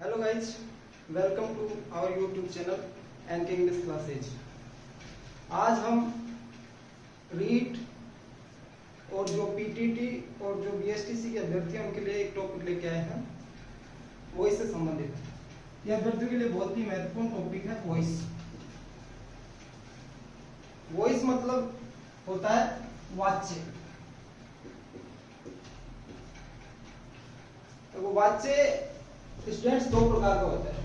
Hello guys, welcome to our YouTube channel NK English classes. आज हम रीट और जो पीटीटी और जो बीएसटीसी के अभ्यर्थी हैं उनके लिए एक टॉपिक लेके आए हैं, वॉइस से संबंधित। यह अभ्यर्थियों के लिए बहुत ही महत्वपूर्ण टॉपिक है। वॉइस वॉइस मतलब होता है वाच्य। तो वो वाच्य स्टूडेंट्स दो प्रकार का होता है।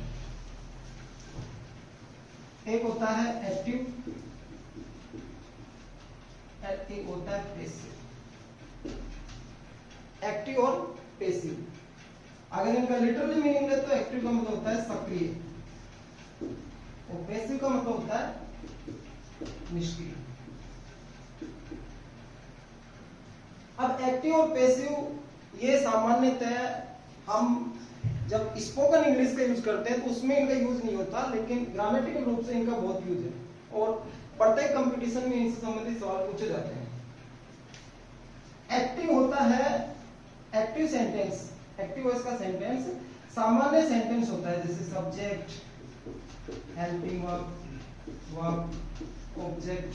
एक होता है एक्टिव, एक होता है पैसिव। एक्टिव और पैसिव, अगर इनका लिटरली मीनिंग ले तो एक्टिव का मतलब होता है सक्रिय और पैसिव का मतलब होता है निष्क्रिय। अब एक्टिव और पैसिव ये सामान्यतः हम जब स्पोकन इंग्लिश का यूज करते हैं तो उसमें इनका यूज नहीं होता, लेकिन ग्रामेटिकल रूप से इनका बहुत यूज है और प्रत्येक कंपटीशन में इनसे संबंधित सवाल पूछे जाते हैं। एक्टिव होता है एक्टिव सेंटेंस। एक्टिव वॉइस का सेंटेंस सामान्य सेंटेंस होता है, जैसे सब्जेक्ट, हेल्पिंग वर्ब, ऑब्जेक्ट।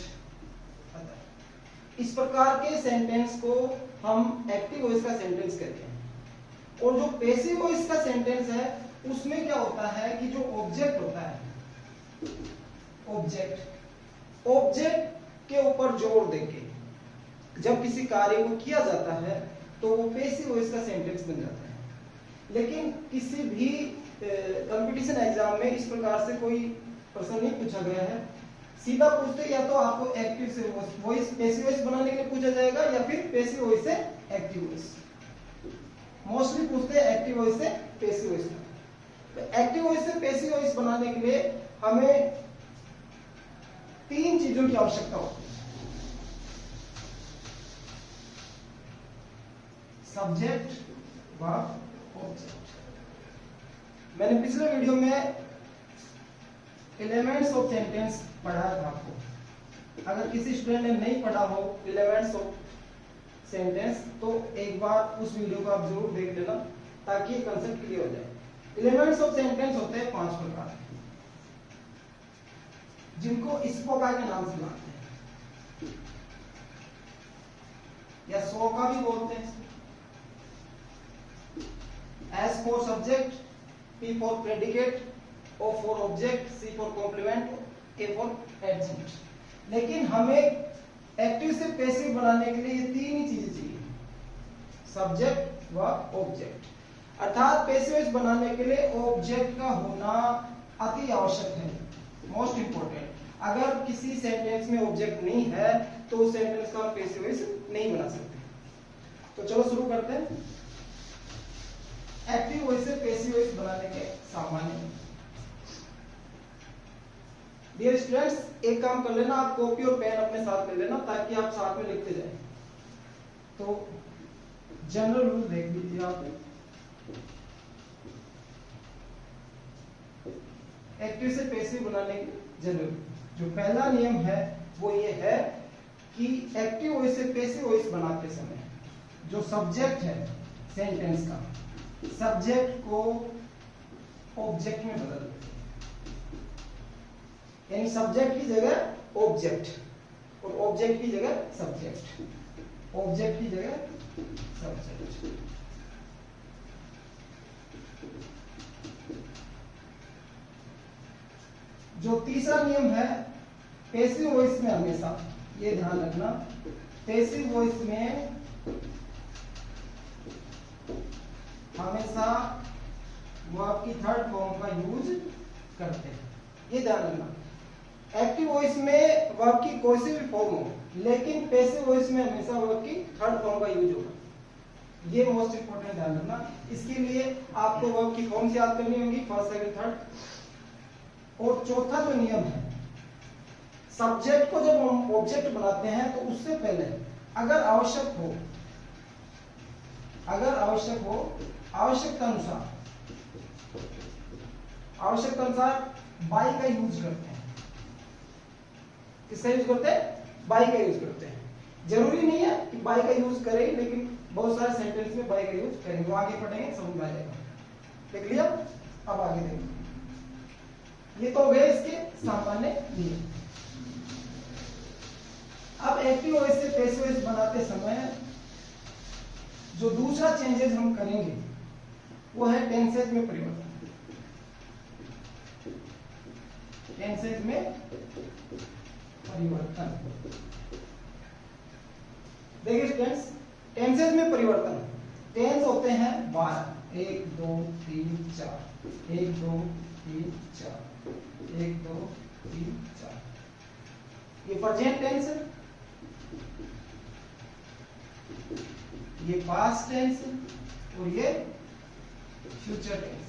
इस प्रकार के सेंटेंस को हम एक्टिव वॉइस का सेंटेंस कहते हैं। और जो पैसिव वॉइस का सेंटेंस है उसमें क्या होता है कि जो ऑब्जेक्ट होता है, ऑब्जेक्ट के ऊपर जोर देके जब किसी कार्य को किया जाता है तो वो पैसिव वॉइस का सेंटेंस बन जाता है। लेकिन किसी भी कंपटीशन एग्जाम में इस प्रकार से कोई प्रश्न नहीं पूछा गया है। सीधा पूछते या तो आपको एक्टिव से वॉइस पैसिव वॉइस बनाने के लिए पूछा जाएगा या फिर पैसिव वॉइस से एक्टिव वॉइस। मोस्टली पूछते हैं एक्टिव वॉइस से पैसिव वॉइस। तो एक्टिव वॉइस से पैसिव वॉइस बनाने के लिए हमें तीन चीजों की आवश्यकता होती है। Subject, verb, object. मैंने पिछले वीडियो में एलिमेंट्स ऑफ सेंटेंस पढ़ाया था आपको। अगर किसी स्टूडेंट ने नहीं पढ़ा हो एलिमेंट्स ऑफ सेंटेंस तो एक बार उस वीडियो को आप जरूर देख लेना ताकि कंसेप्ट क्लियर हो जाए। एलिमेंट्स ऑफ सेंटेंस होते हैं 5 प्रकार, जिनको स्पोका के नाम से बुलाते हैं या सोका भी बोलते हैं। S for subject, P for predicate, O for object, C for complement, A for adjunct. लेकिन हमें एक्टिव से पैसिव बनाने के लिए ये तीन ही चीजें चाहिए, सब्जेक्ट, वर्ब, ऑब्जेक्ट। अर्थात पैसिव वॉइस बनाने के लिए ऑब्जेक्ट का होना अति आवश्यक है, मोस्ट इंपोर्टेंट। अगर किसी सेंटेंस में ऑब्जेक्ट नहीं है तो उस सेंटेंस का हम पैसिव वॉइस नहीं बना सकते। तो चलो शुरू करते हैं एक्टिव वॉइस से पैसिव वॉइस बनाने के सामान्य। डियर स्टूडेंट्स, एक काम कर लेना, आप कॉपी और पेन अपने साथ ले लेना ताकि आप साथ में लिखते जाएं। तो जनरल रूल देख लीजिए आप। एक्टिव से पैसिव बनाने के जनरल जो पहला नियम है वो ये है कि एक्टिव वॉइस से पैसिव वॉइस बनाते समय जो सब्जेक्ट है सेंटेंस का, सब्जेक्ट को ऑब्जेक्ट में बदल देते, यानी सब्जेक्ट की जगह ऑब्जेक्ट और ऑब्जेक्ट की जगह सब्जेक्ट, ऑब्जेक्ट की जगह सब्जेक्ट। जो तीसरा नियम है पैसिव वॉइस में, हमेशा ये ध्यान रखना, पैसिव वॉइस में हमेशा वर्ब की थर्ड फॉर्म का यूज करते हैं, ये ध्यान रखना। एक्टिव वॉइस में वर्ब की कोई सी भी फॉर्म हो, लेकिन पैसिव वॉइस में हमेशा वर्ब की थर्ड फॉर्म का यूज होगा। ये मोस्ट इंपोर्टेंट ध्यान रखना। इसके लिए आपको वर्ब की फॉर्म से याद करनी होगी, फर्स्ट, सेकंड, थर्ड। और चौथा जो नियम है, सब्जेक्ट को जब हम ऑब्जेक्ट बनाते हैं तो उससे पहले अगर आवश्यक हो आवश्यकता अनुसार बाई का यूज करते हैं। किसका यूज करते हैं? बाई का यूज करते हैं। जरूरी नहीं है कि बाई का यूज करें, लेकिन बहुत सारे सेंटेंस में बाई का यूज करेंगे, वो आगे पढ़ेंगे समझ में आ जाएगा। देख लिया। अब आगे देखो, ये तो हो गए इसके सामान्य नियम। अब एक्टिव वॉइस से पैसिव वॉइस बनाते समय जो दूसरा चेंजेस हम करेंगे वो है टेंसेज में परिवर्तन। टेंसेज में परिवर्तन, देखिए स्टूडेंट्स, टेंसेज में परिवर्तन, टेंस होते हैं 12, 1 2 3 4, 1 2 3 4, 1 2 3 4, ये प्रेजेंट टेंस है, ये पास्ट टेंस और ये फ्यूचर टेंस।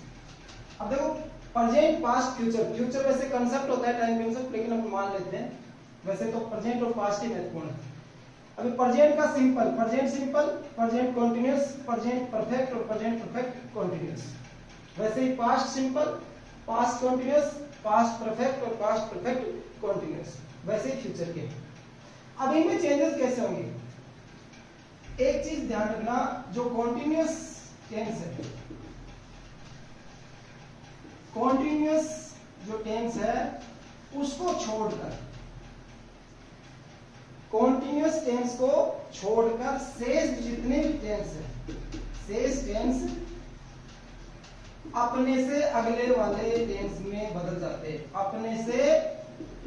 अब देखो प्रेजेंट, पास्ट, फ्यूचर, फ्यूचर वैसे कंसेप्ट होता है टाइम कंसेप्ट, लेकिन हम मान लेते हैं वैसे तो प्रेजेंट और पास्ट ही महत्वपूर्ण है। अभी प्रेजेंट का simple, present simple, present continuous, present perfect और प्रेजेंट परफेक्ट कॉन्टिन्यूअस। वैसे ही past simple, past continuous, past perfect और पास्ट परफेक्ट कॉन्टिन्यूअस। वैसे ही फ्यूचर के। अब इनमें चेंजेस कैसे होंगे? एक चीज ध्यान रखना, जो कॉन्टिन्यूअस टेंस है, कॉन्टिन्यूअस जो टेंस है उसको छोड़कर, कॉन्टिन्यूअस टेंस को छोड़कर शेष जितने भी टेंस है, शेष टेंस अपने से अगले वाले टेंस में बदल जाते हैं। अपने से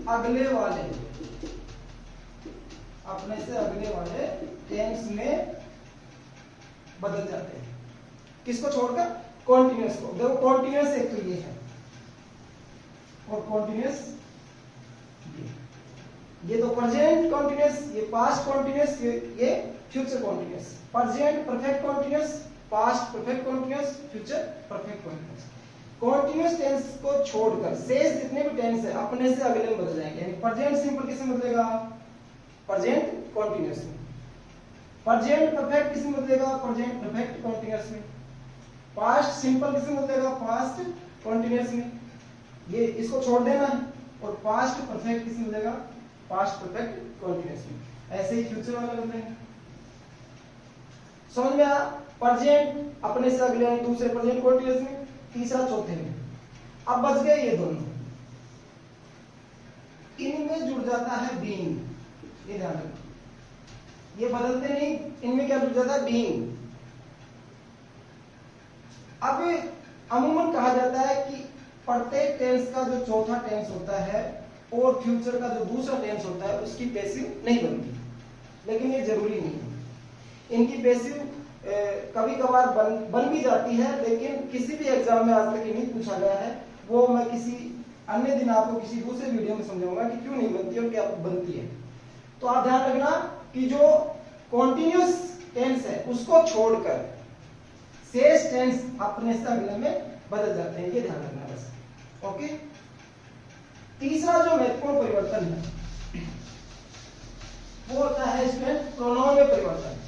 अगले वाले, अपने से अगले वाले टेंस में बदल जाते हैं। किसको छोड़कर? कॉन्टिन्यूअस को। देखो कॉन्टिन्यूअस एक तो ये है और कॉन्टिन्यूअस ये तो प्रेजेंट कॉन्टिन्यूअस, ये पास्ट कॉन्टिन्यूअस, ये future continuous. Present perfect continuous, past perfect continuous, future perfect continuous. Continuous tense को छोड़कर शेष जितने भी टेंस है अपने से अगले में बदल जाएंगे। यानी प्रेजेंट सिंपल किसमें बदलेगा? प्रेजेंट कॉन्टिन्यूअस में। प्रेजेंट परफेक्ट किसमें बदलेगा? प्रेजेंट परफेक्ट कॉन्टिन्यूअस में। पास्ट सिंपल किसमें बदलेगा? पास्ट कॉन्टिन्यूअस में। ये इसको छोड़ देना है। और पास्ट परफेक्ट किसमें बदलेगा? पास्ट परफेक्ट कॉन्टिन्यूअस में। ऐसे ही फ्यूचर वाला बदलेंगे। समझ में आया? प्रेजेंट अपने से अगले, दूसरे प्रेजेंट कॉन्टिन्यूअस में, तीसरा चौथे में। अब बच गए ये दोनों, इनमें जुड़ जाता है बीइंग। ये ध्यान रखना, ये बदलते नहीं, इनमें क्या जुड़ जाता है? बीइंग। अब अमूमन कहा जाता है कि प्रत्येक टेंस का जो चौथा टेंस होता है और फ्यूचर का जो दूसरा टेंस होता है उसकी पैसिव नहीं बनती, लेकिन ये जरूरी नहीं है। इनकी पैसिव कभी कभार बन भी जाती है, लेकिन किसी भी एग्जाम में आज तक ये नहीं पूछा गया है। वो मैं किसी अन्य दिन आपको किसी दूसरे वीडियो में समझाऊंगा कि क्यों नहीं बनती और क्या बनती है। तो आप ध्यान रखना कि जो कॉन्टिन्यूअस टेंस है उसको छोड़कर शेष टेंस अपने से अगले में बदल जाते हैं, ये ध्यान रखना बस। ओके। तीसरा जो महत्वपूर्ण परिवर्तन है वो होता है स्टूडेंट प्रोनाउन में परिवर्तन।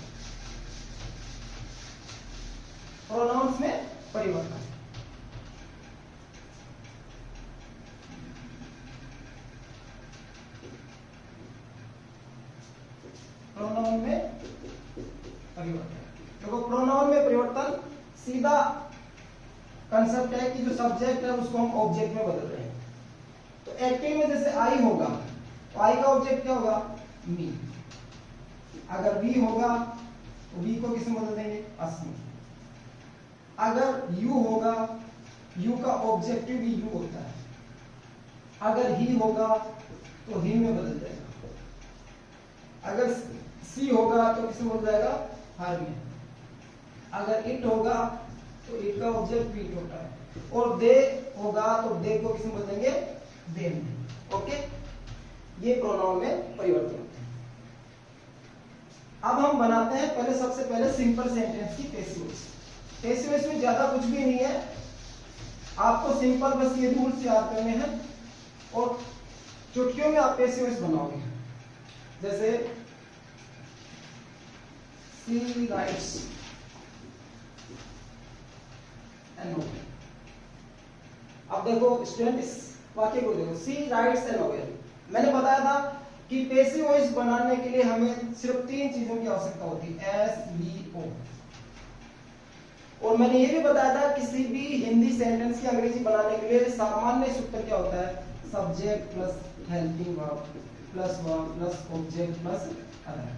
प्रोनाउंस में परिवर्तन। प्रोनाउन में परिवर्तन, देखो प्रोनाउन में परिवर्तन सीधा कंसेप्ट है कि जो सब्जेक्ट है उसको हम ऑब्जेक्ट में बदल रहे हैं। तो एक्टिव में जैसे आई होगा तो आई का ऑब्जेक्ट क्या होगा? मी। अगर वी होगा तो वी को किसमें बदल देंगे? अस में। अगर यू होगा, यू का ऑब्जेक्टिव भी यू होता है। अगर ही होगा तो ही में बदल जाएगा। अगर सी होगा तो किसमें बदल जाएगा? हर में। अगर इट होगा तो इट का ऑब्जेक्ट भी इट होता है। और दे होगा तो दे को किसमें बदलेंगे? दे में। ओके, ये प्रोनाउन में परिवर्तन होते हैं। अब हम बनाते हैं पहले, सबसे पहले सिंपल सेंटेंस की पैसिव वॉइस। पैसिव वॉइस में ज्यादा कुछ भी नहीं है, आपको सिंपल बस ये रूल्स याद करने हैं और चुटकियों में आप पैसिव वॉइस बनाओगे। जैसे सी राइट्स एन नोवेल। अब देखो स्टूडेंट इस वाक्य को देखो, सी राइट्स एन नोवेल। मैंने बताया था कि पैसिव वॉइस बनाने के लिए हमें सिर्फ 3 चीजों की आवश्यकता होती है, एस वी ओ। और मैंने ये भी बताया था किसी भी हिंदी सेंटेंस की अंग्रेजी बनाने के लिए सामान्य सूत्र क्या होता है, subject plus helping verb plus object plus other.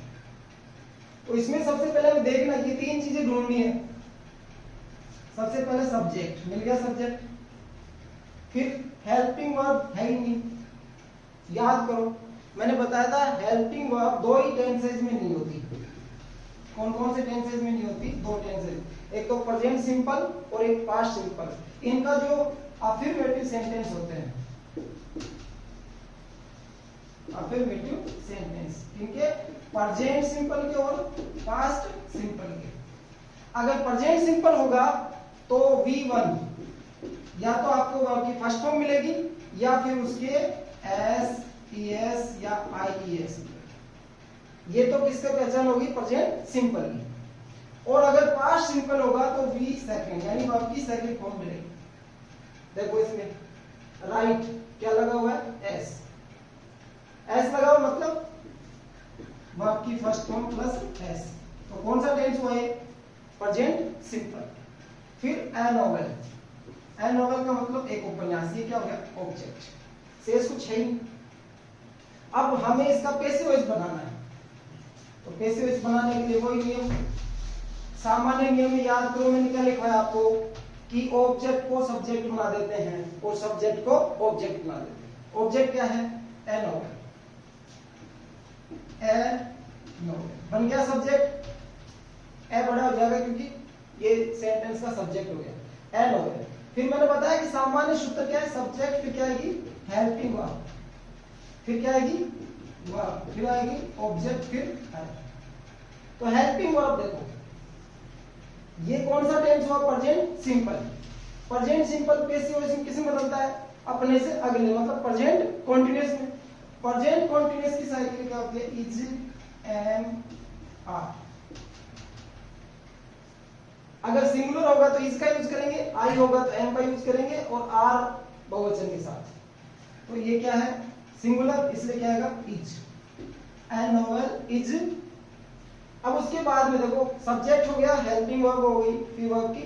तो इसमें सबसे पहले हमें देखना ये तीन चीजें ढूंढनी है। सबसे पहले सब्जेक्ट मिल गया, सब्जेक्ट, फिर हेल्पिंग वर्ब है ही नहीं, याद करो मैंने बताया था हेल्पिंग वर्ब दो ही टेंसेज में नहीं होती। कौन कौन से टेंसेज में नहीं होती, दो टेंसेज, एक तो प्रेजेंट सिंपल और एक पास्ट सिंपल। इनका जो अफर्मेटिव सेंटेंस होते हैं, अफर्मेटिव सेंटेंस इनके प्रेजेंट सिंपल के और पास्ट सिंपल के। अगर प्रेजेंट सिंपल होगा तो V1 या तो आपको वर्ब की फर्स्ट फॉर्म मिलेगी या फिर उसके एस, ईएस या आईईएस, ये तो किसका पहचान होगी, प्रेजेंट सिंपल की। और अगर पास्ट सिंपल होगा तो V सेकंड यानी वर्ब की सेकंड फॉर्म मिलेगी। देखो इसमें राइट क्या लगा हुआ है, एस, एस लगा हुआ मतलब वर्ब की फर्स्ट फॉर्म प्लस एस, तो कौन सा टेंस हुआ है, प्रेजेंट सिंपल। फिर ए नोवेल, ए नोवेल का मतलब एक उपन्यास, ये क्या हो गया, ऑब्जेक्ट, शेष कुछ है ही। अब हमें इसका पैसिव वॉइस बनाना है, तो पैसिव वॉइस बनाने के लिए वही नियम, सामान्य नियम में याद करो, मैंने क्या लिखा है आपको कि ऑब्जेक्ट को सब्जेक्ट बना देते हैं और सब्जेक्ट को ऑब्जेक्ट बना देते हैं। ऑब्जेक्ट क्या है, ए नोवेल, ए नोवेल बन गया सब्जेक्ट, ए बड़ा हो जाएगा क्योंकि ये सेंटेंस का सब्जेक्ट हो गया, ए नोवेल। फिर मैंने बताया कि सामान्य सूत्र क्या है, सब्जेक्ट फिर क्या आएगी, हेल्पिंग वर्ब, फिर क्या आएगी वर्ब, फिर आएगी ऑब्जेक्ट, फिर हेल्प। तो हेल्पिंग वर्ब देखो ये कौन सा टेंस हुआ, present simple. Present simple passive voice में किसमें बदलता है, अपने से अगले, मतलब प्रेजेंट कॉन्टिन्यूअस में। प्रेजेंट कॉन्टिन्यूअस की साइकिल क्या होती है, इज, एम, आर। अगर सिंगुलर होगा तो इज का यूज करेंगे, आई होगा तो एम का यूज करेंगे और आर बहुवचन के साथ। तो ये क्या है, सिंगुलर, इसलिए क्या आएगा, इज, ए नोवेल इज। अब उसके बाद में देखो सब्जेक्ट हो गया, हेल्पिंग वर्ब हो गई, फिर वर्ब की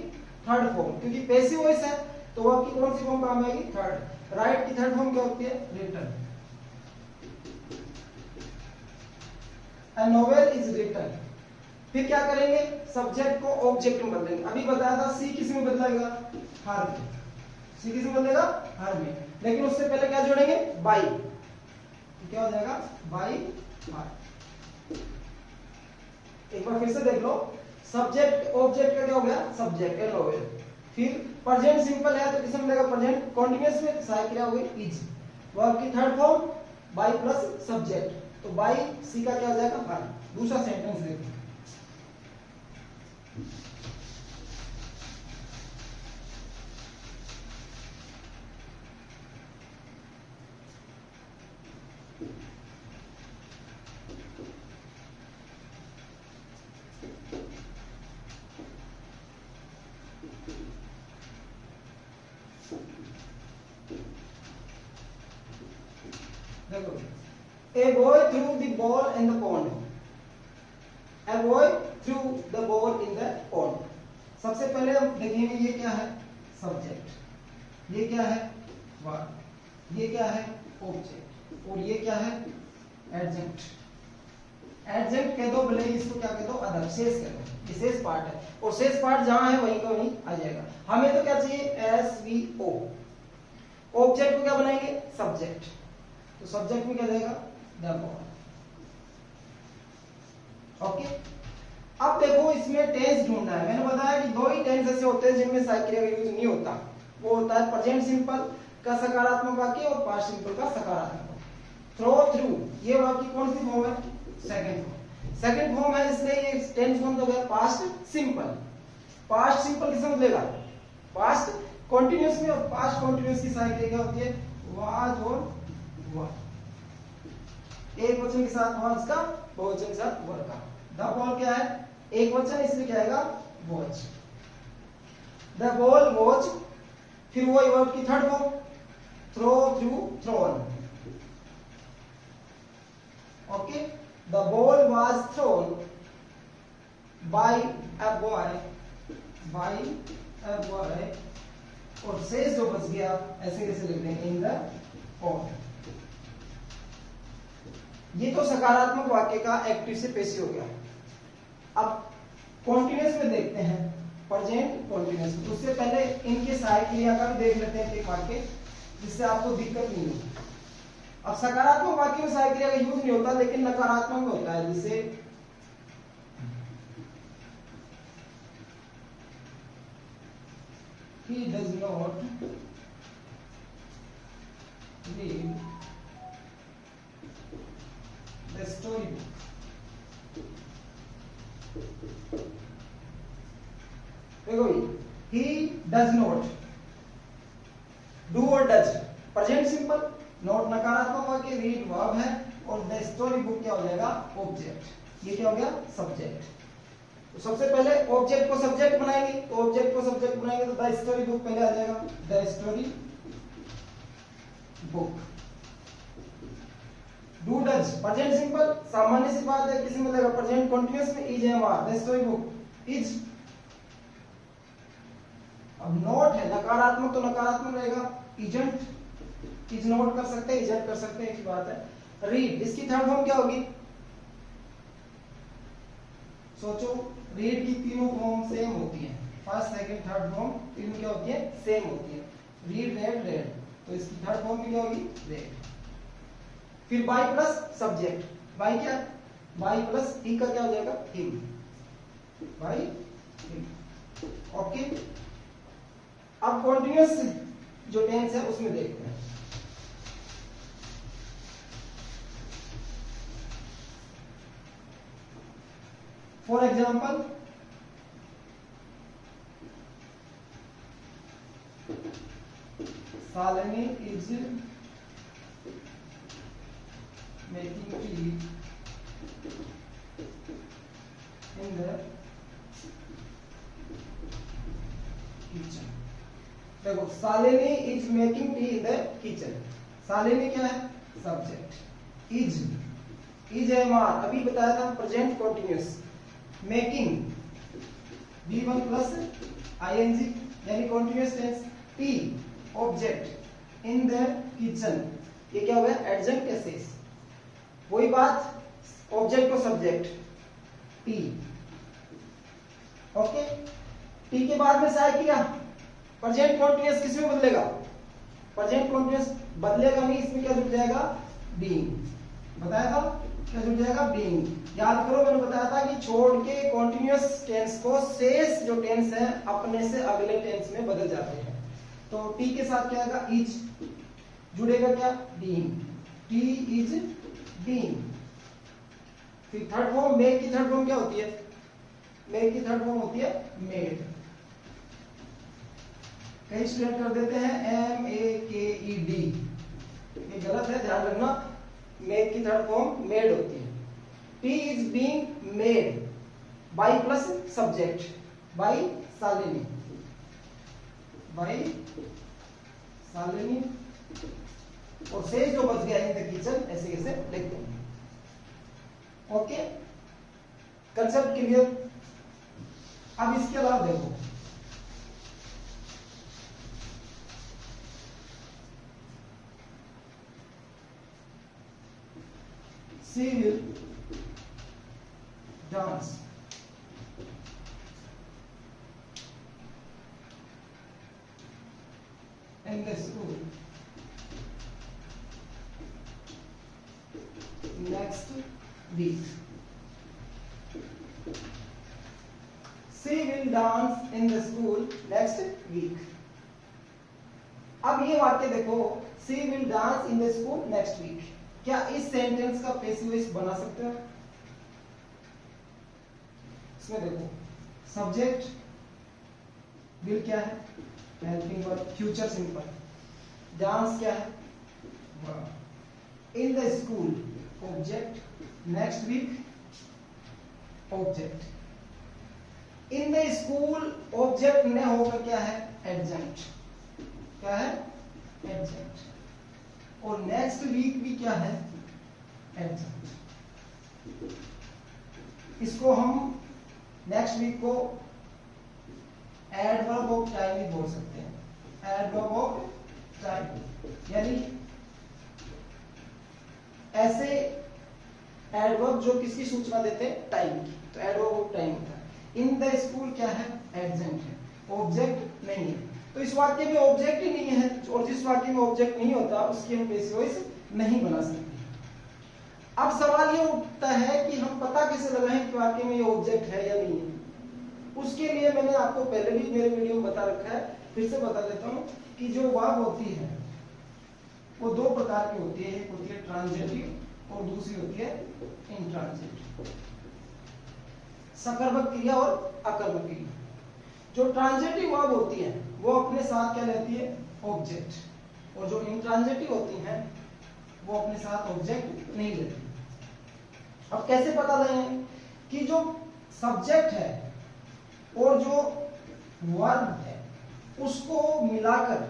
थर्ड फॉर्म, क्योंकि पैसिव वॉइस है तो वर्ब की कौन सी फॉर्म काम आएगी, थर्ड। राइट की थर्ड फॉर्म क्या होती है, written, a novel is written. फिर क्या करेंगे, सब्जेक्ट को ऑब्जेक्ट में बदलेंगे। अभी बताया था सी किस में बदलेगा, हर में, सी किस में बदलेगा, हर में। लेकिन उससे पहले क्या जोड़ेंगे, बाई, तो क्या हो जाएगा, बाई हर। एक बार फिर से देख लो, सब्जेक्ट ऑब्जेक्ट का क्या हो गया, सब्जेक्ट ए नोवेल। फिर प्रेजेंट सिंपल है तो किसमें मिलेगा, प्रेजेंट कॉन्टिन्यूअस में, साइकिल क्या हो गई, इज। वर्ब की third form by plus subject, तो बाई सी का क्या हो जाएगा, हर। दूसरा सेंटेंस देखो, देखो, a boy threw the ball in the pond, a boy threw the ball in the pond। सबसे पहले हम देखेंगे ये क्या है, सब्जेक्ट, ये क्या है, वर्ब, ये क्या है, ऑब्जेक्ट, और ये क्या है, एडजेक्ट। एडजेक्ट कह दो भले इसको क्या कह दो, अदर, शेष कह दो, ये शेष पार्ट है, और शेष पार्ट जहां है वहीं का वहीं आ जाएगा। हमें तो क्या चाहिए, एस वी ओ। ऑब्जेक्ट को क्या बनाएंगे, सब्जेक्ट, तो सब्जेक्ट में क्या जाएगा, द बॉल। ओके, अब देखो इसमें टेंस ढूंढना है। मैंने बताया कि दो ही टेंस ऐसे होते हैं जिनमें साइकिल का यूज नहीं होता, वो होता है प्रेजेंट सिंपल का सकारात्मक वाक्य और पास्ट सिंपल का सकारात्मक वाक्य। थ्रो थ्रू ये वर्ब की कौन सी फॉर्म है, सेकंड फॉर्म। सेकंड फॉर्म है इसलिए ये टेंस फॉर्म हो गया पास्ट सिंपल। पास्ट सिंपल किसमें बदलेगा, पास्ट कॉन्टिन्यूअस में, और पास्ट कॉन्टिन्यूअस की साइकिल क्या होती है, वाज और वर। एक वचन के साथ वाज का, बहुवचन के साथ वर का। द बॉल क्या है, एक वचन, इसलिए क्या आएगा, वॉच। द बॉल वॉच, फिर वो वर्ब की third form, throw threw thrown. Okay, the ball was thrown by a boy by F Y, और शेष जो बच गया ऐसे कैसे लिख दें, इन द ऑड। ये तो सकारात्मक वाक्य का एक्टिव से पैसिव हो गया। अब कॉन्टिन्यूअस में देखते हैं, प्रेजेंट कॉन्टिन्यूअस में। उससे पहले इनके सहायक क्रिया का भी देख लेते हैं एक वाक्य, जिससे आपको दिक्कत नहीं होगी। अब सकारात्मक वाक्य में सहायक क्रिया का यूज नहीं होता, लेकिन नकारात्मक में होता है, जिसे he does not read the storybook। देखो he does not, do और does प्रेजेंट सिंपल, नोट नकारात्मक वाक्य, रीड वर्ब है, और द स्टोरी बुक क्या हो जाएगा, ऑब्जेक्ट। ये क्या हो गया, सब्जेक्ट। तो सबसे पहले ऑब्जेक्ट को सब्जेक्ट बनाएंगे, तो ऑब्जेक्ट को सब्जेक्ट बनाएंगे तो द स्टोरी बुक पहले आ जाएगा, the story book. Do does present simple, सामान्य सी बात है, किसी में लगेगा प्रेजेंट कंटीन्यूअस में is am are, the story book is. अब नॉट है नकारात्मक, तो नकारात्मक रहेगा, इजंट, इज नॉट कर सकते हैं, इजंट कर सकते हैं, एक ही बात है। रीड, इसकी थर्ड फॉर्म क्या होगी, सोचो, रीड की तीनों फॉर्म सेम होती है, फर्स्ट सेकंड थर्ड फॉर्म तीनों क्या होती है, सेम होती है। रीड, रेड, रेड, तो इसकी थर्ड फॉर्म क्या होगी, रेड। फिर बाई प्लस सब्जेक्ट, बाई क्या, बाई प्लस ही का क्या हो जाएगा, हिम, बाई हिम। ओके, अब कॉन्टिन्यूअस जो टेंस है उसमें देखते हैं। For example, Salini is making tea in the kitchen। देखो, Salini is making tea in the kitchen। Salini क्या है, सब्जेक्ट। इज एमआर अभी बताया था, present continuous. Making V1 plus ing यानी continuous tense. Tea object, in the kitchen ये क्या हुआ, एडजेक्ट या शेष। वही बात, ऑब्जेक्ट को सब्जेक्ट टी। ओके, टी के बाद में सहायक क्रिया, प्रेजेंट कॉन्टिन्यूअस किस में बदलेगा, प्रेजेंट कॉन्टिन्यूअस बदलेगा नहीं, इसमें क्या जुड़ जाएगा, बीइंग। बताया था क्या जुड़ जाएगा, बीइंग। याद करो, मैंने बताया था कि छोड़ के कॉन्टिन्यूअस टेंस को शेष जो टेंस है अपने से अगले टेंस में बदल जाते हैं। तो टी के साथ क्या आएगा, इज, जुड़ेगा क्या, बीइंग, टी इज बीइंग। फिर थर्ड फॉर्म, मेक की थर्ड फॉर्म क्या होती है, मेक की थर्ड फॉर्म होती है मेड। कई स्टूडेंट कर देते हैं MEKED, ये गलत है, ध्यान रखना। मेक की थर्ड फॉर्म मेड होती है। T is being made by plus subject, by Shalini, by Shalini, और शेष जो बच गया इन द किचन, ऐसे कैसे लिखते हैं। Okay, concept clear. अब इसके अलावा देखो, she will dance in the school next week। She will dance in the school next week। अब ये वाक्य देखो, she will dance in the school next week, क्या इस सेंटेंस का पैसिव वॉइस बना सकते हैं? इसमें देखो, सब्जेक्ट विल क्या है, helping verb, future simple. Dance क्या है, verb. In the school object, next week object. In the school object ने होकर क्या है, एडजेंट। क्या है, एडजेंट। और नेक्स्ट वीक भी क्या है, एडजेंट। इसको हम नेक्स्ट वीक को एडवर्ब ऑफ टाइम भी बोल सकते हैं, एडवर्ब ऑफ टाइम, यानी ऐसे एडवर्ब जो किसकी सूचना देते हैं, टाइम की, तो एडवर्ब ऑफ टाइम होता है। इन द स्कूल क्या है, एडजेंट है, ऑब्जेक्ट नहीं है, तो इस वाक्य में ऑब्जेक्ट ही नहीं है, और जिस वाक्य में ऑब्जेक्ट नहीं होता उसकी हम पेसिव वॉइस नहीं बना सकते। अब सवाल ये उठता है कि हम पता कैसे लगाएं कि वाक्य में ये ऑब्जेक्ट है या नहीं है। उसके लिए मैंने आपको पहले भी मेरे वीडियो में बता रखा है, फिर से बता देता हूं कि जो वर्ब होती है वो दो प्रकार की होती है, एक होती है ट्रांजिटिव और दूसरी होती है इंट्रांजिटिव, सकर्मक क्रिया और अकर्मक क्रिया। जो ट्रांजिटिव वर्ब होती है वो अपने साथ क्या लेती है, ऑब्जेक्ट, और जो इंट्रांजिटिव होती हैं वो अपने साथ ऑब्जेक्ट नहीं लेती। अब कैसे पता लगाएं कि जो सब्जेक्ट है और जो वर्ब है उसको मिलाकर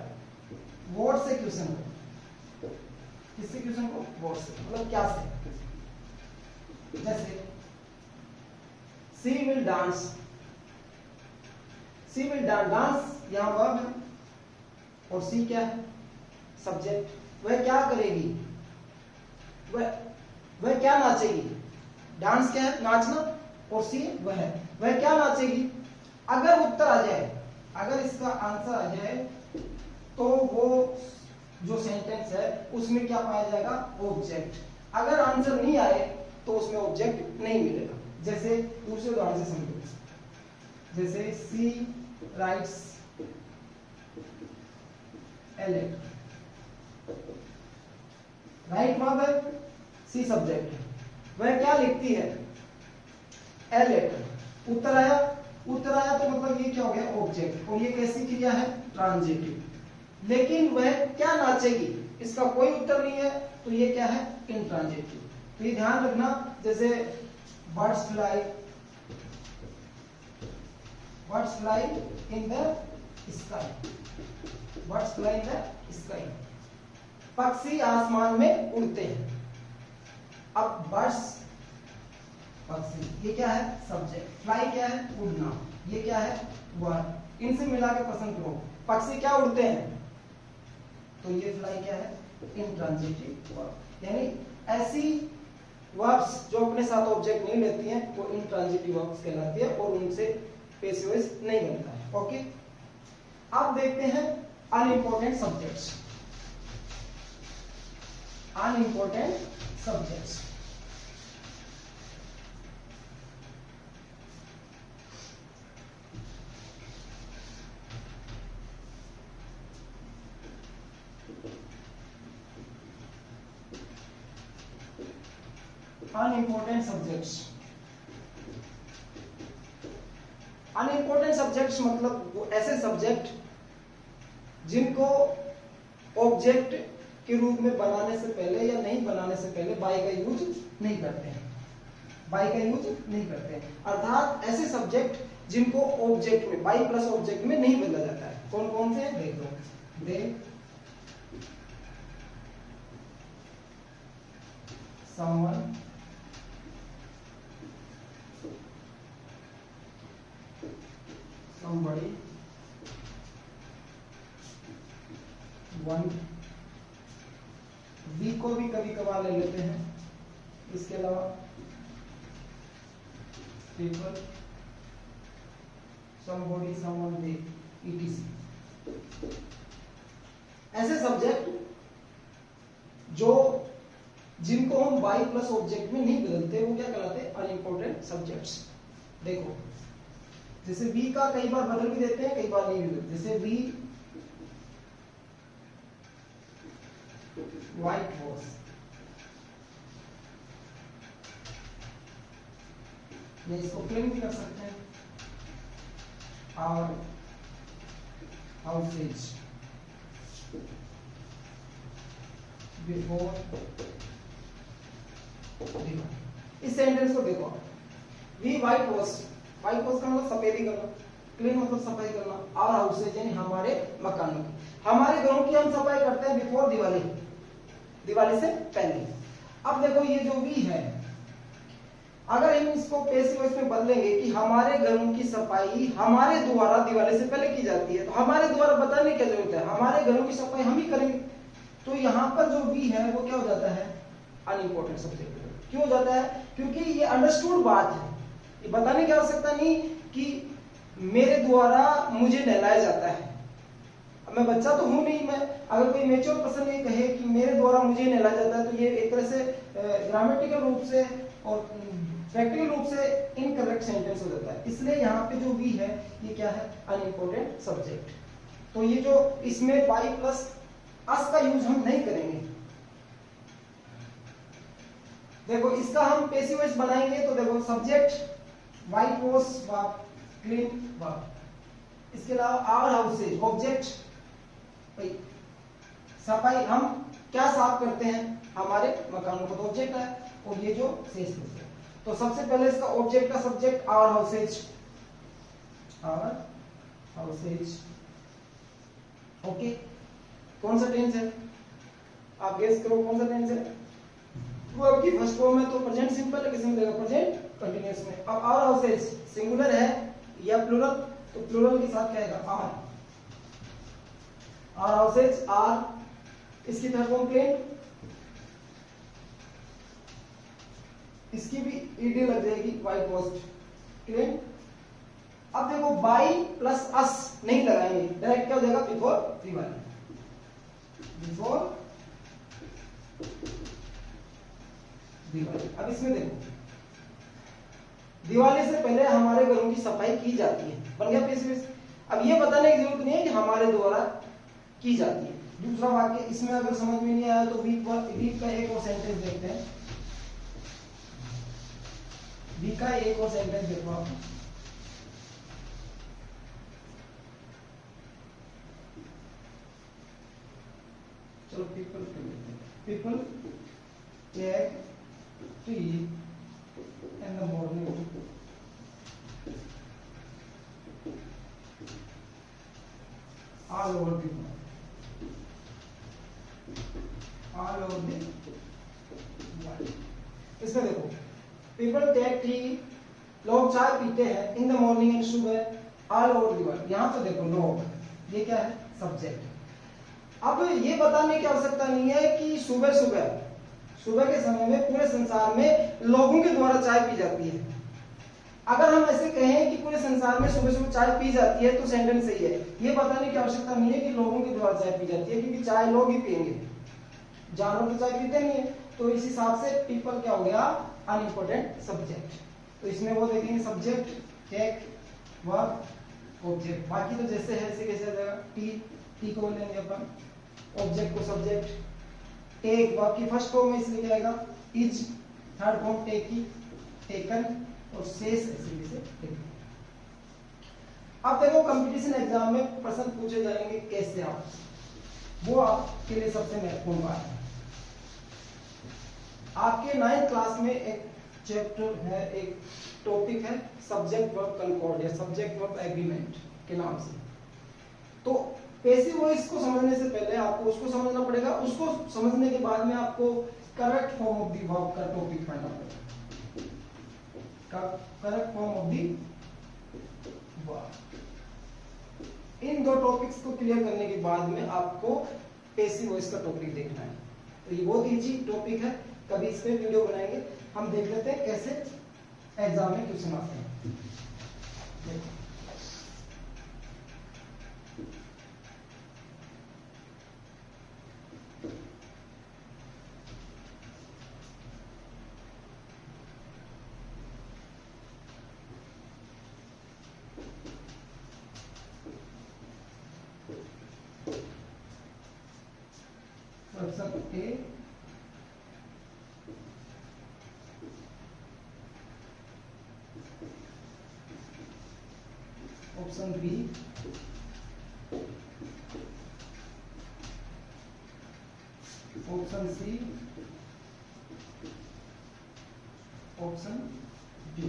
वर्ड से क्वेश्चन को, किससे क्वेश्चन को, वर्ड से, मतलब क्या से, जैसे she will dance, she will dance यहां वर्ब है और सी क्या है, सब्जेक्ट, वह क्या करेगी, वह क्या नाचेगी, डांस क्या है, नाचना, और सी वह क्या नाचेगी। अगर उत्तर आ जाए, अगर इसका आंसर आ जाए तो वो जो सेंटेंस है उसमें क्या पाया जाएगा, ऑब्जेक्ट। अगर आंसर नहीं आए तो उसमें ऑब्जेक्ट नहीं मिलेगा। जैसे दूसरे उदाहरण से समझो, जैसे she writes a letter, write verb है, सी सब्जेक्ट है, वह क्या लिखती है, ए लेटर। उत्तर आया, उत्तर आया तो मतलब ये क्या हो गया, ऑब्जेक्ट, और ये कैसी क्रिया है, ट्रांजिटिव। लेकिन वह क्या नाचेगी, इसका कोई उत्तर नहीं है, तो ये क्या है, इंट्रांजिटिव। तो ये ध्यान रखना, जैसे birds fly, birds fly in the sky, birds fly in the sky, पक्षी आसमान में उड़ते हैं। अब बर्ड्स पक्षी, ये क्या है, सब्जेक्ट, फ्लाई क्या है, उड़ना, ये क्या है, वर्ब। इनसे मिला के पसंद करो, पक्षी क्या उड़ते हैं, तो ये फ्लाई क्या है, इंट्रांजिटिव वर्ब। यानी ऐसी वर्ब्स जो अपने साथ ऑब्जेक्ट नहीं लेती हैं वो इंट्रांजिटिव वर्ब्स कहलाती है और उनसे पेसिव वॉइस नहीं बनता है। ओके, अब देखते हैं unimportant subjects, unimportant subjects. Unimportant subjects, unimportant subjects मतलब वो ऐसे सब्जेक्ट जिनको ऑब्जेक्ट के रूप में बनाने से पहले या नहीं बनाने से पहले बाय का यूज नहीं करते हैं, बाय का यूज नहीं करते हैं। अर्थात ऐसे सब्जेक्ट जिनको ऑब्जेक्ट में, बाय प्लस ऑब्जेक्ट में नहीं बदला जाता है। कौन कौन से, देख लो, दे, समवन, somebody, one, वी को भी कभी कभार ले लेते हैं। इसके अलावा people, somebody, someone, they, etc. ऐसे सब्जेक्ट जो जिनको हम बाई प्लस ऑब्जेक्ट में नहीं बदलते वो क्या कहलाते हैं, अनइम्पोर्टेंट सब्जेक्ट्स। देखो जैसे वी का कई बार बदल भी देते हैं, कई बार नहीं भी देते। जैसे वी व्हाइट वॉश, ये इसको क्लीन भी कर सकते हैं। और हाउसेज बिफोर, इस सेंटेंस को देखो, we whitewash, whitewash का मतलब सफेदी करना, क्लीन मतलब सफाई करना, और हाउसेज यानी हमारे मकानों की, हमारे घरों की हम सफाई करते हैं बिफोर दिवाली, दिवाली से पहले। अब देखो ये जो वी है, अगर हम इसको पैसिव वॉइस में बदलेंगे कि हमारे घरों की सफाई हमारे द्वारा दिवाली से पहले की जाती है, तो हमारे द्वारा बताने की क्या जरूरत है, हमारे घरों की सफाई हम ही करेंगे। तो यहाँ पर जो बी है वो क्या हो जाता है, अनइम्पोर्टेंट सब्जेक्ट। क्यों हो जाता है, क्योंकि ये अंडरस्टूड बात है, ये बताने की आवश्यकता नहीं कि मेरे द्वारा मुझे नहलाया जाता है। अब मैं बच्चा तो हूं नहीं, मैं अगर कोई मेच्योर पर्सन ये कहे कि मेरे द्वारा मुझे नहलाया जाता है, तो ये एक तरह से ग्रामेटिकल रूप से और प्रैक्टिकल रूप से इनकरेक्ट सेंटेंस हो जाता है। इसलिए यहाँ पे जो वी है ये क्या है, अनइम्पोर्टेंट सब्जेक्ट। तो ये जो इसमें बाई प्लस अस का यूज हम नहीं करेंगे। देखो इसका हम पैसिव वॉइस बनाएंगे तो देखो subject white wash verb, clean verb. इसके अलावा आवर हाउसेज ऑब्जेक्ट, सफाई हम क्या साफ करते हैं, हमारे मकानों को, तो ऑब्जेक्ट है। और ये जो शेष है, तो सबसे पहले इसका ऑब्जेक्ट का subject our houses, our houses. Okay, कौन सा टेंस है, आप गेस करो कौन सा टेंस है। वर्ब की फर्स्ट फॉर्म में तो प्रेजेंट सिंपल है, किसी में देगा प्रेजेंट कंटीन्यूअस में। अब आवर हाउसेज सिंगुलर है या प्लूरल, तो प्लूरल के साथ क्या आएगा, आर। Our houses are. इसकी थर्ड फॉर्म प्लेन, इसकी भी ईडी लग जाएगी, वाइट वॉश्ड, क्लीन। अब देखो बाई प्लस अस नहीं लगाएंगे, डायरेक्ट क्या हो जाएगा, बिफोर दिवाली, बिफोर दिवाली। अब इसमें देखो दिवाली से पहले हमारे घरों की सफाई की जाती है, बन गया पैसिव वॉइस। अब ये बताने की जरूरत नहीं है कि हमारे द्वारा की जाती है। दूसरा वाक्य इसमें अगर समझ में नहीं आया तो वीक का एक और सेंटेंस देखते हैं। वीक का एक और सेंटेंस देखो आप। चलो पीपल कर लेते हैं। People take tea in the morning, all over the all over the world. इसमें देखो पीपल टेक टी, लोग चाय पीते हैं, इन द मॉर्निंग एंड सुबह, ऑल ओवर द वर्ल्ड। यहां तो देखो लोग, ये क्या है, सब्जेक्ट। अब ये बताने की आवश्यकता नहीं है कि सुबह सुबह के समय में पूरे संसार में लोगों के द्वारा चाय पी जाती है। अगर हम ऐसे कहें कि पूरे संसार में सुबह सुबह चाय पी जाती है तो सेंटेंस सही है। ये बताने की आवश्यकता नहीं है कि लोगों के द्वारा चाय पी जाती है, क्योंकि चाय लोग ही पियेंगे, जानवर तो चाय पीते नहीं है। तो इस हिसाब से पीपल क्या हो गया, अनइम्पोर्टेंट सब्जेक्ट। तो इसमें वो देखेंगे सब्जेक्ट, टेक, वर्ब, ऑब्जेक्ट। बाकी तो जैसे है ऐसे कैसे आ जाएगा, टी को लेंगे अपन, ऑब्जेक्ट को सब्जेक्ट, टेक वर्ब की फर्स्ट फॉर्म में इसलिए क्या आएगा, is, third form take, taken, और शेष ऐसे टेकन। अब देखो कंपटीशन एग्जाम में प्रश्न पूछे जाएंगे कैसे आप, वो आपके लिए सबसे महत्वपूर्ण बात है। आपके 9th क्लास में एक चैप्टर है, एक टॉपिक है सब्जेक्ट वर्ब कंकॉर्ड या सब्जेक्ट वर्ब एग्रीमेंट के नाम से। तो पैसिव वॉइस को समझने से पहले आपको उसको समझना पड़ेगा, उसको समझने के बाद में आपको correct form of the verb का टॉपिक पढ़ना पड़ेगा। Correct form of the verb, इन दो टॉपिक्स को क्लियर करने के बाद में आपको पैसिव वॉइस का टॉपिक देखना है। तो ये बहुत इजी टॉपिक है, कभी इस पे वीडियो बनाएंगे। हम देख लेते हैं कैसे एग्जाम में क्वेश्चन आते हैं। देखो option A, option B, option C, option D.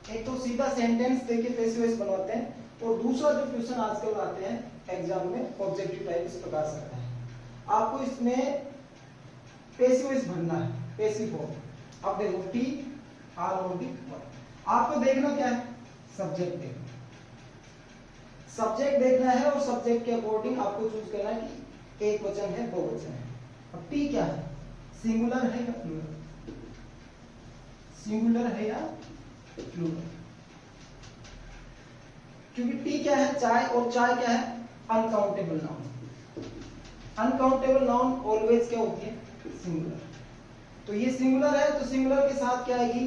एक तो सीधा सेंटेंस देके पैसिव वॉइस बनवाते हैं, और दूसरा जो क्वेश्चन आजकल आते हैं एग्जाम में ऑब्जेक्टिव टाइप इस प्रकार से आता है। आपको इसमें पैसिव वॉइस भरना है, पैसिव फॉर्म। अब देखो टी ऑलरेडी आपको देखना क्या है, सब्जेक्ट देखना, सब्जेक्ट देखना है और सब्जेक्ट के अकॉर्डिंग आपको चूज करना है कि एक वचन है बहुवचन है। अब टी क्या है, सिंगुलर है या प्लूरल, सिंगुलर है या प्लूरल, क्योंकि टी क्या है चाय, और चाय क्या है uncountable noun. Uncountable noun always क्या होती है, सिंगुलर। तो ये सिंगुलर है तो सिंगुलर के साथ क्या आएगी,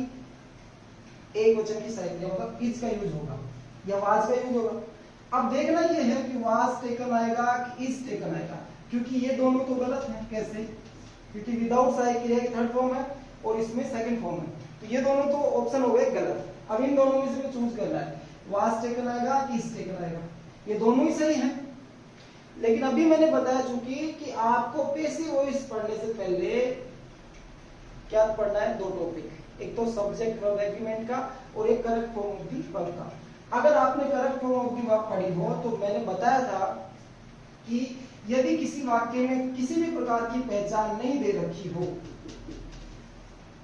एक वचन की साइड, मतलब इज का यूज होगा या वाज का यूज होगा। अब देखना ये है कि वाज टेकन आएगा कि इज टेकन आएगा, क्योंकि ये दोनों तो गलत है। कैसे, क्योंकि विदाउट सहायक क्रिया की थर्ड फॉर्म है और इसमें सेकंड फॉर्म है, तो ये दोनों तो ऑप्शन हो गए गलत। अब इन दोनों में से चूज करना है, वाज टेकन आएगा कि इज टेकन आएगा, ये दोनों ही सही हैं। लेकिन अभी मैंने बताया चूंकि कि आपको पैसिव वॉइस पढ़ने से पहले क्या पढ़ना है, दो टॉपिक, एक तो सब्जेक्ट वर्ब एग्रीमेंट का और एक correct form of the verb का। अगर आपने correct form of the verb पढ़ी हो तो मैंने बताया था कि यदि किसी वाक्य में किसी भी प्रकार की पहचान नहीं दे रखी हो,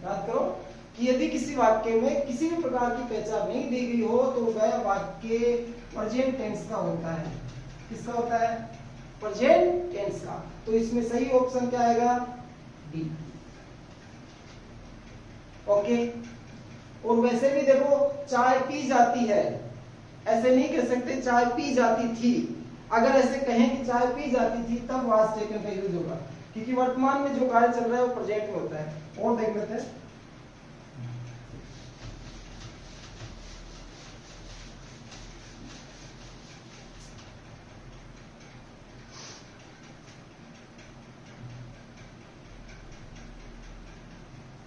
याद करो कि यदि किसी वाक्य में किसी भी प्रकार की पहचान नहीं दी गई हो तो वह वाक्य प्रेजेंट टेंस का होता है। किसका होता है, प्रेजेंट टेंस का। तो इसमें सही ऑप्शन क्या आएगा, डी। ओके। और वैसे भी देखो चाय पी जाती है, ऐसे नहीं कह सकते चाय पी जाती थी। अगर ऐसे कहें कि चाय पी जाती थी तब वाज टेकन का यूज होगा, क्योंकि वर्तमान में जो कार्य चल रहा है वो प्रेजेंट में होता है। और देख लेते हैं,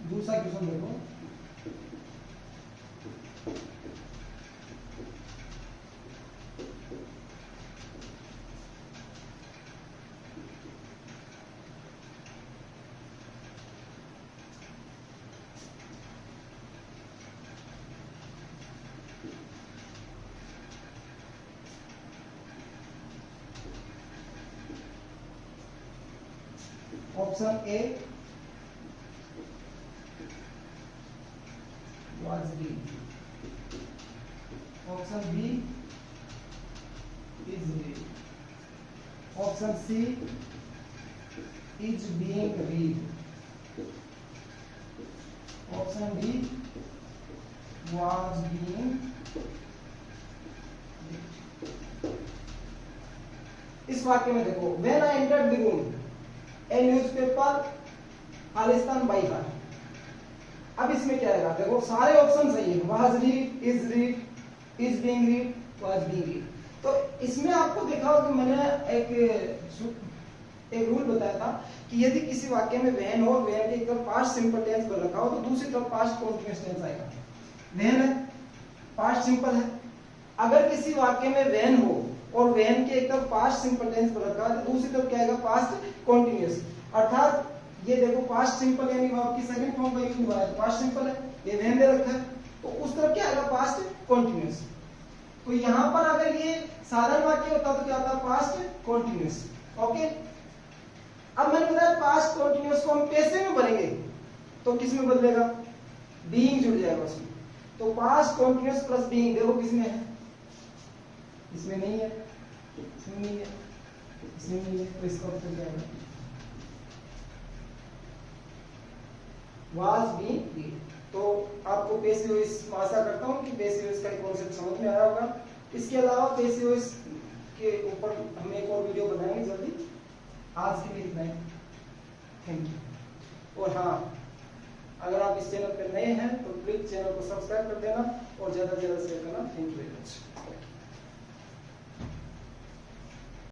दूसरा क्वेश्चन देखो, option A was read, option B is read, option C is being read, option D was being read। इस वाक्य में देखो, when I entered the room a newspaper खालिस्तान बाई बार। अब इसमें क्या आएगा, देखो सारे ऑप्शन सही है, was read, is read, is being read, was being read. तो इसमें आपको देखा हो कि मैंने एक रूल बताया था कि यदि किसी वाक्य में वहन हो, वहन के एक तरफ पास्ट सिंपल टेंस पर रखा हो तो दूसरी तरफ पास्ट कॉन्टिन्यूअस टेंस आएगा। वहन है, पास्ट सिंपल है, अगर किसी वाक्य में वहन हो और वहन के एक तरफ पास्ट सिंपल टेंस पर रखा है तो दूसरी तरफ क्या आएगा, पास्ट कॉन्टिन्यूअस। अर्थात ये देखो पास्ट सिंपल यानी वर्ब की सेकंड फॉर्म का यूज हुआ है, पास्ट सिंपल है, ये वहन दे रखा है, तो उस तरफ क्या आएगा, पास्ट कॉन्टिन्यूअस। तो यहां पर अगर ये साधारण वाक्य होता तो क्या होता, पास्ट कॉन्टिन्यूअस। ओके। अब मैंने बताया पास्ट कॉन्टिन्यूअस को हम पैसिव में भरेंगे तो किस में बदलेगा, बीइंग जुड़ जाएगा उसमें। तो पास्ट कॉन्टिन्यूअस प्लस बीइंग देखो किसमें है, इसमें नहीं है, इसमें नहीं है, इसमें नहीं है, तो इसका उत्तर क्या है, was being read। तो आपको पैसिव वॉइस, आशा करता हूं कि पैसिव वॉइस का कॉन्सेप्ट समझ में आया होगा। इसके अलावा पैसिव वॉइस के ऊपर हम एक और वीडियो बनाएंगे जल्दी। आज के लिए इतना ही, थैंक यू। और हाँ, अगर आप इस चैनल पर नए हैं तो प्लीज चैनल को सब्सक्राइब कर देना और ज्यादा से ज्यादा शेयर करना। Thank you very much.